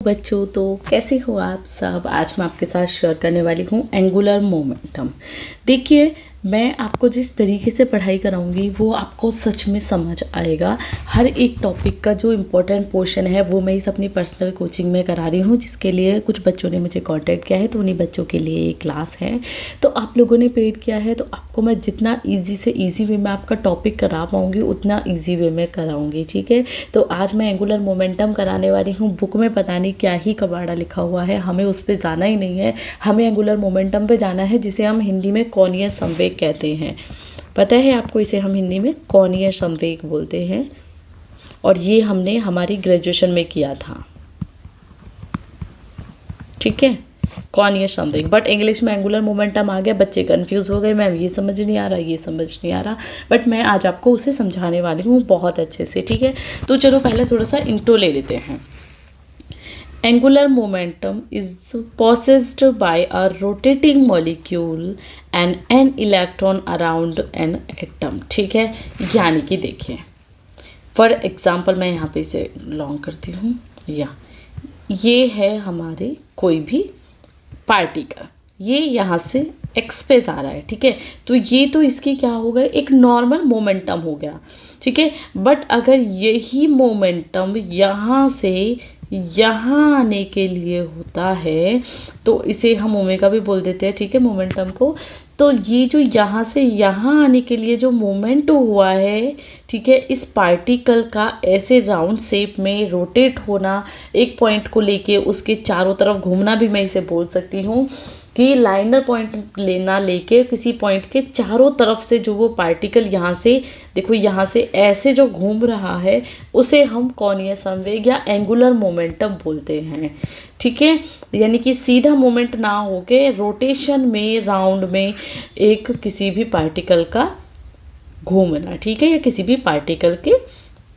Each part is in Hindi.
बच्चों, तो कैसे हो आप सब। आज मैं आपके साथ शेयर करने वाली हूँ एंगुलर मोमेंटम। देखिए, मैं आपको जिस तरीके से पढ़ाई कराऊंगी वो आपको सच में समझ आएगा। हर एक टॉपिक का जो इम्पोर्टेंट पोर्शन है वो मैं इस अपनी पर्सनल कोचिंग में करा रही हूँ, जिसके लिए कुछ बच्चों ने मुझे कांटेक्ट किया है, तो उन्हीं बच्चों के लिए ये क्लास है। तो आप लोगों ने पेड किया है, तो आपको मैं जितना ईजी से ईजी वे में आपका टॉपिक करा पाऊँगी उतना ईजी वे में कराऊँगी, ठीक है। तो आज मैं एंगुलर मोमेंटम कराने वाली हूँ। बुक में पता नहीं क्या ही कबाड़ा लिखा हुआ है, हमें उस पर जाना ही नहीं है। हमें एंगुलर मोमेंटम पे जाना है, जिसे हम हिंदी में कोणीय संवेग कहते हैं। पता है आपको, इसे हम हिंदी में कोणीय संवेग बोलते हैं, और ये हमने हमारी ग्रेजुएशन में किया था, ठीक है, कोणीय संवेग। बट इंग्लिश में एंगुलर मोमेंटम आ गया, बच्चे कंफ्यूज हो गए, मैम ये समझ नहीं आ रहा, ये समझ नहीं आ रहा। बट मैं आज आपको उसे समझाने वाली हूँ बहुत अच्छे से, ठीक है। तो चलो पहले थोड़ा सा इंट्रो ले लेते हैं। Angular momentum is possessed by a rotating molecule and an electron around an atom, ठीक है। यानी कि देखिए, फॉर एग्जाम्पल मैं यहाँ पे इसे लॉन्ग करती हूँ, या ये है हमारे कोई भी पार्टिकल, ये यहाँ से एक्स पे जा रहा है, ठीक है। तो ये तो इसकी क्या हो गया, एक नॉर्मल मोमेंटम हो गया, ठीक है। बट अगर यही मोमेंटम यहाँ से यहाँ आने के लिए होता है तो इसे हम ओमेगा भी बोल देते हैं, ठीक है, मोमेंटम को। तो ये जो यहाँ से यहाँ आने के लिए जो मोमेंट हुआ है, ठीक है, इस पार्टिकल का ऐसे राउंड शेप में रोटेट होना, एक पॉइंट को लेके उसके चारों तरफ घूमना भी मैं इसे बोल सकती हूँ कि लाइनर पॉइंट लेना, लेके किसी पॉइंट के चारों तरफ से जो वो पार्टिकल यहाँ से देखो, यहाँ से ऐसे जो घूम रहा है उसे हम कोणीय संवेग या एंगुलर मोमेंटम बोलते हैं, ठीक है। यानी कि सीधा मोमेंट ना होके रोटेशन में, राउंड में एक किसी भी पार्टिकल का घूमना, ठीक है, या किसी भी पार्टिकल के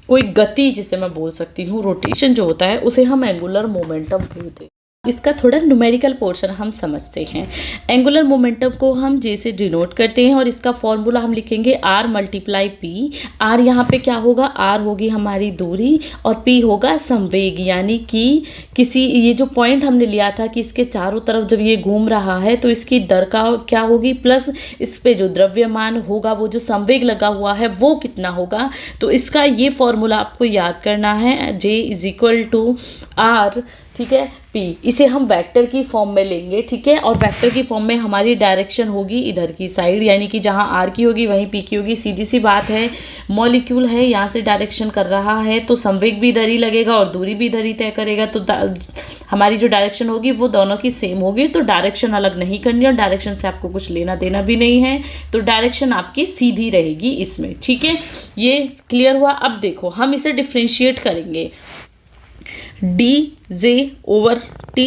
कोई गति, जिसे मैं बोल सकती हूँ रोटेशन जो होता है, उसे हम एंगुलर मोमेंटम बोलते हैं। इसका थोड़ा न्यूमेरिकल पोर्शन हम समझते हैं। एंगुलर मोमेंटम को हम जे से डिनोट करते हैं, और इसका फॉर्मूला हम लिखेंगे आर मल्टीप्लाई पी। आर यहाँ पे क्या होगा, आर होगी हमारी दूरी और पी होगा संवेग। यानी कि किसी, ये जो पॉइंट हमने लिया था कि इसके चारों तरफ जब ये घूम रहा है तो इसकी दर का क्या होगी, प्लस इस पे जो द्रव्यमान होगा, वो जो संवेग लगा हुआ है वो कितना होगा। तो इसका ये फॉर्मूला आपको याद करना है, जे इज इक्वल टू आर, ठीक है, पी। इसे हम वेक्टर की फॉर्म में लेंगे, ठीक है, और वेक्टर की फॉर्म में हमारी डायरेक्शन होगी इधर की साइड, यानी कि जहाँ आर की होगी वहीं पी की होगी। सीधी सी बात है, मॉलिक्यूल है, यहाँ से डायरेक्शन कर रहा है तो संवेग भी इधर ही लगेगा और दूरी भी इधर ही तय करेगा। तो हमारी जो डायरेक्शन होगी वो दोनों की सेम होगी, तो डायरेक्शन अलग नहीं करनी, और डायरेक्शन से आपको कुछ लेना देना भी नहीं है, तो डायरेक्शन आपकी सीधी रहेगी इसमें, ठीक है। ये क्लियर हुआ। अब देखो, हम इसे डिफ्रेंशिएट करेंगे, डी जे ओवर टी,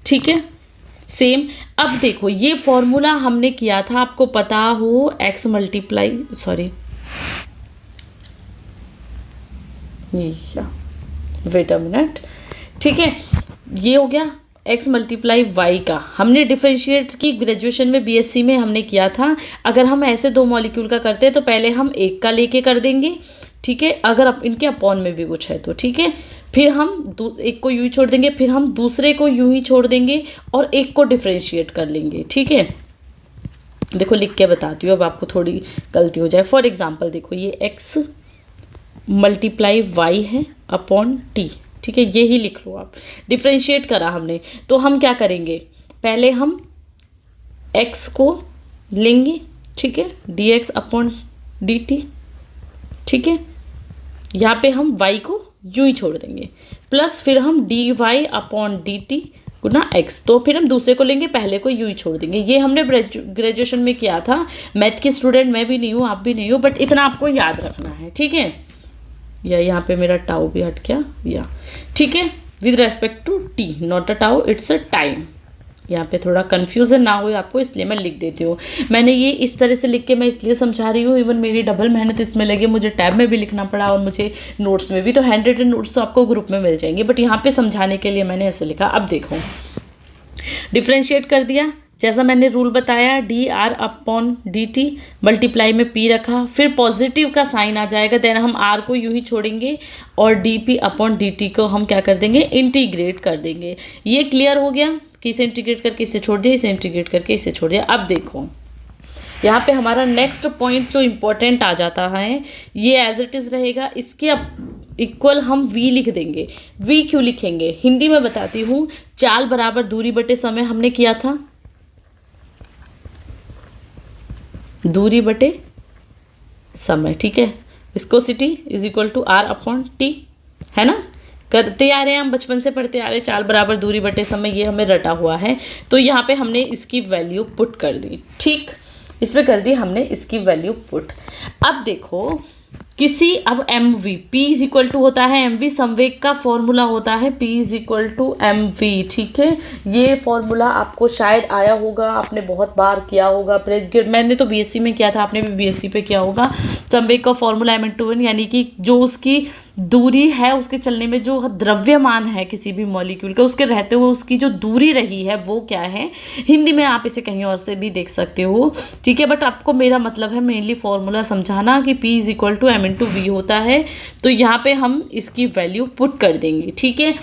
ठीक है, सेम। अब देखो, ये फॉर्मूला हमने किया था, आपको पता हो, x multiply, sorry, wait a minute, ठीक है, ये हो गया एक्स मल्टीप्लाई वाई का। हमने डिफरेंशिएट की ग्रेजुएशन में, बीएससी में हमने किया था। अगर हम ऐसे दो मॉलिक्यूल का करते हैं तो पहले हम एक का लेके कर देंगे, ठीक है, अगर इनके अपॉन में भी कुछ है तो, ठीक है। फिर हम एक को यूं ही छोड़ देंगे, फिर हम दूसरे को यूं ही छोड़ देंगे और एक को डिफरेंशिएट कर लेंगे, ठीक है। देखो लिख के बताती हूँ, अब आपको थोड़ी गलती हो जाए। फॉर एग्जांपल देखो, ये एक्स मल्टीप्लाई वाई है अपॉन टी, ठीक है, ये ही लिख लो आप। डिफरेंशिएट करा हमने, तो हम क्या करेंगे, पहले हम एक्स को लेंगे, ठीक है, D x upon D T, ठीक है। यहाँ पे हम y को यूं ही छोड़ देंगे, प्लस फिर हम d y upon D t गुना एक्स, तो फिर हम दूसरे को लेंगे, पहले को यूं ही छोड़ देंगे। ये हमने ग्रेजुएशन में किया था। मैथ की स्टूडेंट मैं भी नहीं हूँ, आप भी नहीं हो, बट इतना आपको याद रखना है, ठीक है। या यहाँ पे मेरा टाउ भी हट गया, या ठीक है, with respect to T, not a tau, it's a time. यहाँ पे थोड़ा कन्फ्यूज़न ना हो आपको, इसलिए मैं लिख देती हूँ। मैंने ये इस तरह से लिख के मैं इसलिए समझा रही हूँ, इवन मेरी डबल मेहनत इसमें लगी, मुझे टैब में भी लिखना पड़ा और मुझे नोट्स में भी। तो हैंड रिटन नोट्स तो आपको ग्रुप में मिल जाएंगे, बट यहाँ पे समझाने के लिए मैंने ऐसे लिखा। अब देखो, डिफ्रेंशिएट कर दिया, जैसा मैंने रूल बताया, D R upon D T, multiply में पी रखा, फिर पॉजिटिव का साइन आ जाएगा, देन हम आर को यूं ही छोड़ेंगे और D P upon D T को हम क्या कर देंगे, इंटीग्रेट कर देंगे। ये क्लियर हो गया कि इसे इंटीग्रेट करके इसे छोड़ दिया, इसे इंटीग्रेट करके इसे छोड़ दिया। अब देखो यहाँ पे हमारा नेक्स्ट पॉइंट जो इम्पोर्टेंट आ जाता है, ये एज इट इज़ रहेगा, इसके अब इक्वल हम v लिख देंगे। v क्यों लिखेंगे, हिंदी में बताती हूँ। चाल बराबर दूरी बटे समय हमने किया था, दूरी बटे समय, ठीक है। Viscosity is equal to R upon T, है ना, करते आ रहे हैं हम, बचपन से पढ़ते आ रहे हैं। चाल बराबर दूरी बटे समय, ये हमें रटा हुआ है। तो यहाँ पे हमने इसकी वैल्यू पुट कर दी, ठीक, इसमें कर दी हमने इसकी वैल्यू पुट। अब देखो किसी, अब M V, P is equal to होता है एम वी, संवेग का फॉर्मूला होता है P is equal to M V, ठीक है। ये फॉर्मूला आपको शायद आया होगा, आपने बहुत बार किया होगा, मैंने तो बीएससी में किया था, आपने भी बीएससी पे किया होगा। संवेग का फॉर्मूला एम इंटू वन, यानी कि जो उसकी दूरी है, उसके चलने में जो द्रव्यमान है किसी भी मॉलिक्यूल का, उसके रहते हुए उसकी जो दूरी रही है वो क्या है। हिंदी में आप इसे कहीं और से भी देख सकते हो, ठीक है, बट आपको मेरा मतलब है मेनली फॉर्मूला समझाना कि P is equal to M into V होता है। तो यहाँ पे हम इसकी वैल्यू पुट कर देंगे, ठीक है।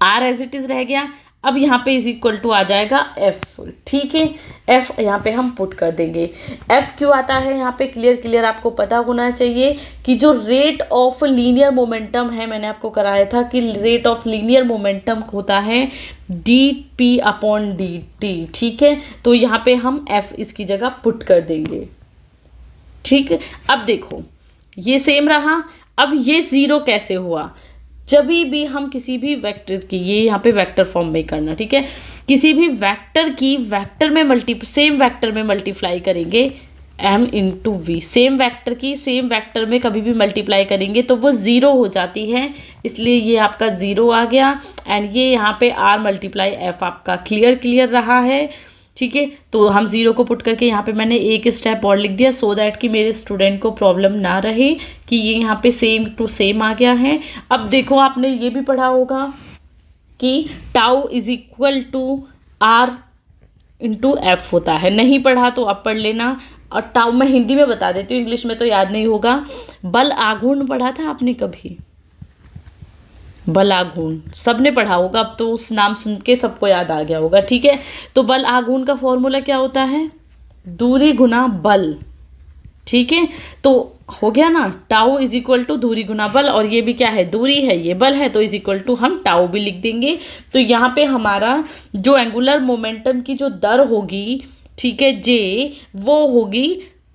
R एज इट इज रह गया, अब यहाँ पे इज इक्वल टू आ जाएगा F, ठीक है। F यहाँ पे हम पुट कर देंगे। F क्यों आता है यहाँ पे, क्लियर आपको पता होना चाहिए कि जो रेट ऑफ लीनियर मोमेंटम है, मैंने आपको कराया था कि रेट ऑफ लीनियर मोमेंटम होता है D P upon D T, ठीक है। तो यहाँ पे हम F इसकी जगह पुट कर देंगे, ठीक। अब देखो ये सेम रहा। अब ये ज़ीरो कैसे हुआ, जब भी हम किसी भी वेक्टर की, ये यहाँ पे वेक्टर फॉर्म में करना, ठीक है, किसी भी वेक्टर की वेक्टर में सेम वेक्टर में मल्टीप्लाई करेंगे m into V, same vector की सेम वेक्टर में कभी भी मल्टीप्लाई करेंगे तो वो ज़ीरो हो जाती है, इसलिए ये आपका ज़ीरो आ गया। एंड ये यहाँ पे r मल्टीप्लाई f आपका क्लियर रहा है, ठीक है। तो हम ज़ीरो को पुट करके यहाँ पे मैंने एक स्टेप और लिख दिया, सो दैट कि मेरे स्टूडेंट को प्रॉब्लम ना रहे कि ये यहाँ पे सेम टू सेम आ गया है। अब देखो आपने ये भी पढ़ा होगा कि tau is equal to R into F होता है, नहीं पढ़ा तो अब पढ़ लेना। और टाउ मैं हिंदी में बता देती हूँ, इंग्लिश में तो याद नहीं होगा। बल आघूर्ण पढ़ा था आपने कभी, बल आघूर्ण सबने पढ़ा होगा, अब तो उस नाम सुन के सबको याद आ गया होगा, ठीक है। तो बल आघूर्ण का फॉर्मूला क्या होता है, दूरी गुना बल, ठीक है। तो हो गया ना, टाउ इज इक्वल टू दूरी गुना बल, और ये भी क्या है, दूरी है, ये बल है, तो इज इक्वल टू हम टाउ भी लिख देंगे। तो यहाँ पे हमारा जो एंगुलर मोमेंटम की जो दर होगी, ठीक है, जे, वो होगी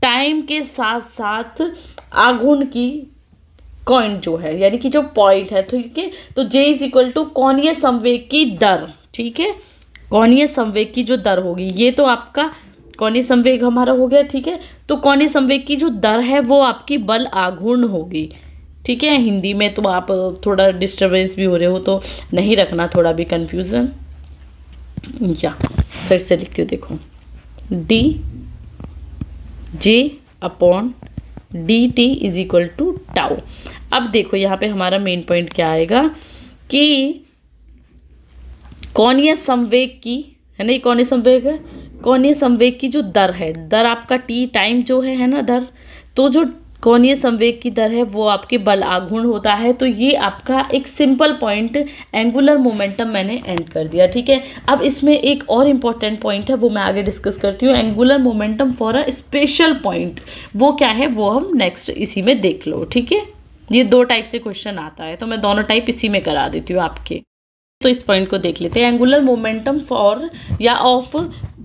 टाइम के साथ साथ आघूर्ण की पॉइंट जो है, यानी कि जो पॉइंट है, ठीक है। तो जे इज इक्वल टू कोणीय संवेग की दर, ठीक है, कोणीय संवेग की जो दर होगी, ये तो आपका कोणीय संवेग हमारा हो गया, ठीक है। तो कोणीय संवेग की जो दर है वो आपकी बल आघूर्ण होगी, ठीक है। हिंदी में तो आप थोड़ा डिस्टर्बेंस भी हो रहे हो तो नहीं रखना थोड़ा भी कन्फ्यूज़न। या फिर से लिखती हूँ, देखो D J upon D T is equal to tau. अब देखो यहाँ पे हमारा मेन पॉइंट क्या आएगा कि कोणीय संवेग की, है ना, ये कोणीय संवेग है, कोणीय संवेग की जो दर है, दर आपका टी टाइम जो है ना दर, तो जो कोणीय संवेग की दर है वो आपके बल आघूर्ण होता है। तो ये आपका एक सिंपल पॉइंट एंगुलर मोमेंटम मैंने एंड कर दिया, ठीक है। अब इसमें एक और इम्पॉर्टेंट पॉइंट है, वो मैं आगे डिस्कस करती हूँ, angular momentum for a special point, वो क्या है वो हम नेक्स्ट इसी में देख लो, ठीक है। ये दो टाइप से क्वेश्चन आता है, तो मैं दोनों टाइप इसी में करा देती हूँ आपके। तो इस पॉइंट को देख लेते हैं, एंगुलर मोमेंटम फॉर या ऑफ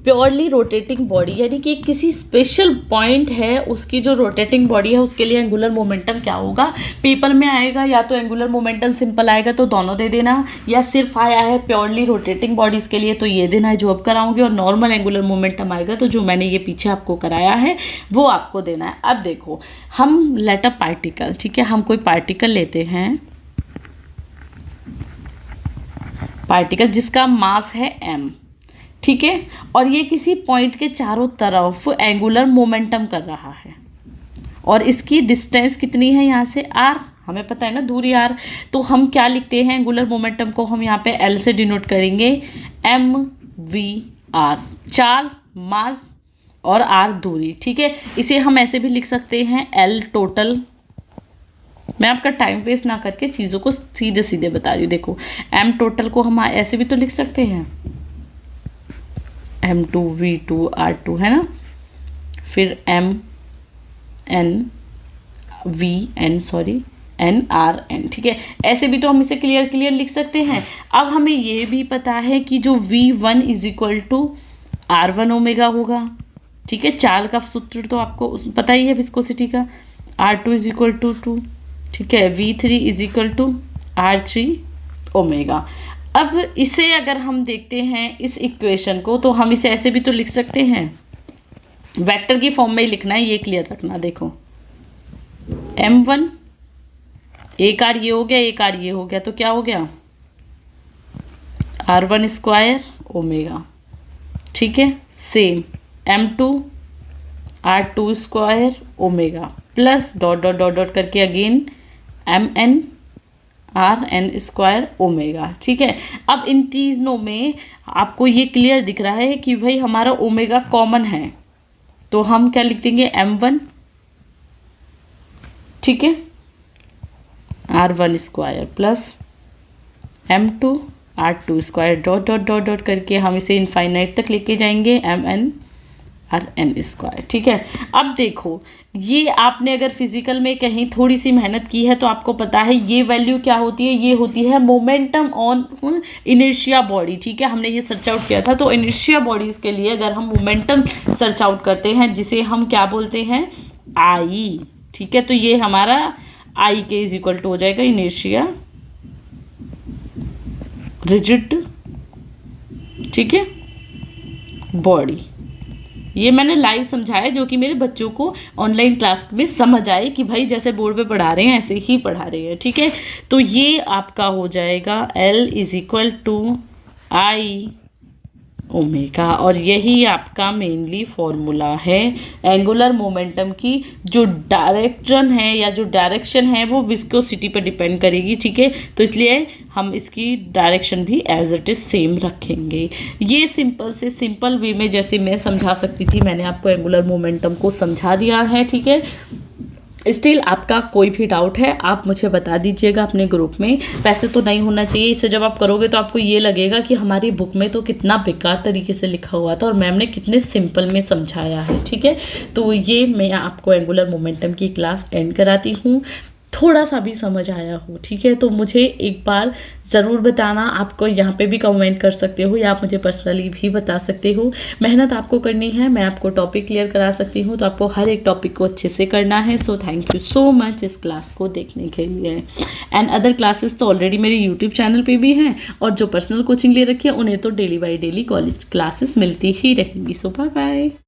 प्योरली रोटेटिंग बॉडी, यानी कि किसी स्पेशल पॉइंट है उसकी जो रोटेटिंग बॉडी है उसके लिए एंगुलर मोमेंटम क्या होगा। पेपर में आएगा या तो एंगुलर मोमेंटम सिंपल आएगा तो दोनों दे देना, या सिर्फ आया है प्योरली रोटेटिंग बॉडीज़ के लिए तो ये देना है जो अब कराऊंगी, और नॉर्मल एंगुलर मोमेंटम आएगा तो जो मैंने ये पीछे आपको कराया है वो आपको देना है। अब देखो हम लेट अ पार्टिकल, ठीक है, हम कोई पार्टिकल लेते हैं, पार्टिकल जिसका मास है m, ठीक है, और ये किसी पॉइंट के चारों तरफ एंगुलर मोमेंटम कर रहा है, और इसकी डिस्टेंस कितनी है यहाँ से r, हमें पता है ना दूरी r। तो हम क्या लिखते हैं, एंगुलर मोमेंटम को हम यहाँ पे l से डिनोट करेंगे, m v आर, चाल मास और आर दूरी, ठीक है। इसे हम ऐसे भी लिख सकते हैं एल टोटल। मैं आपका टाइम वेस्ट ना करके चीज़ों को सीधे सीधे बता रही हूँ। देखो एम टोटल को हम ऐसे भी तो लिख सकते हैं, M2 V2 R2, है ना। फिर NRN, ठीक है। ऐसे भी तो हम इसे क्लियर लिख सकते हैं। अब हमें ये भी पता है कि जो V1 is equal to R1 omega होगा, ठीक है। चाल का सूत्र तो आपको पता ही है विस्कोसिटी का, R2 इज इक्वल टू 2, ठीक है। V3 is equal to R3 omega. अब इसे अगर हम देखते हैं इस इक्वेशन को, तो हम इसे ऐसे भी तो लिख सकते हैं, वेक्टर की फॉर्म में ही लिखना है, ये क्लियर रखना। देखो M1, एक आर ये हो गया, एक आर ये हो गया, तो क्या हो गया R1 स्क्वायर ओमेगा, ठीक है। Same M2 R2 square omega plus dot dot dot dot करके again MN RN square omega, ठीक है। अब इन तीनों में आपको ये क्लियर दिख रहा है कि भाई हमारा ओमेगा कॉमन है, तो हम क्या लिख देंगे M1, ठीक है, R1 square plus M2 R2 square dot dot dot dot करके हम इसे इनफाइनाइट तक लेके जाएंगे MN RN स्क्वायर, ठीक है। अब देखो ये आपने अगर फिजिकल में कहीं थोड़ी सी मेहनत की है तो आपको पता है ये वैल्यू क्या होती है, ये होती है मोमेंटम ऑन इनर्शिया बॉडी, ठीक है। हमने ये सर्च आउट किया था, तो इनर्शिया बॉडीज के लिए अगर हम मोमेंटम सर्च आउट करते हैं, जिसे हम क्या बोलते हैं आई, ठीक है। तो ये हमारा आई के इज इक्वल टू हो जाएगा इनर्शिया रिजिड, ठीक है, बॉडी। ये मैंने लाइव समझाया, जो कि मेरे बच्चों को ऑनलाइन क्लास में समझ आए कि भाई जैसे बोर्ड पे पढ़ा रहे हैं ऐसे ही पढ़ा रहे हैं, ठीक है। तो ये आपका हो जाएगा L is equal to I omega, और यही आपका मेनली फॉर्मूला है एंगुलर मोमेंटम की। जो डायरेक्शन है या जो डायरेक्शन है वो विस्कोसिटी पर डिपेंड करेगी, ठीक है। तो इसलिए हम इसकी डायरेक्शन भी एज इट इज़ सेम रखेंगे। ये सिंपल से सिंपल वे में जैसे मैं समझा सकती थी, मैंने आपको एंगुलर मोमेंटम को समझा दिया है, ठीक है। स्टिल आपका कोई भी डाउट है आप मुझे बता दीजिएगा अपने ग्रुप में। वैसे तो नहीं होना चाहिए, इसे जब आप करोगे तो आपको ये लगेगा कि हमारी बुक में तो कितना बेकार तरीके से लिखा हुआ था और मैम ने कितने सिंपल में समझाया है, ठीक है। तो ये मैं आपको एंगुलर मोमेंटम की क्लास एंड कराती हूँ। थोड़ा सा भी समझ आया हो, ठीक है, तो मुझे एक बार ज़रूर बताना। आपको यहाँ पे भी कमेंट कर सकते हो या आप मुझे पर्सनली भी बता सकते हो। मेहनत आपको करनी है, मैं आपको टॉपिक क्लियर करा सकती हूँ, तो आपको हर एक टॉपिक को अच्छे से करना है। So thank you so much इस क्लास को देखने के लिए। एंड अदर क्लासेस तो ऑलरेडी मेरे यूट्यूब चैनल पर भी हैं, और जो पर्सनल कोचिंग ले रखी है उन्हें तो daily by daily college classes मिलती ही रहेंगी। सो बाय बाय।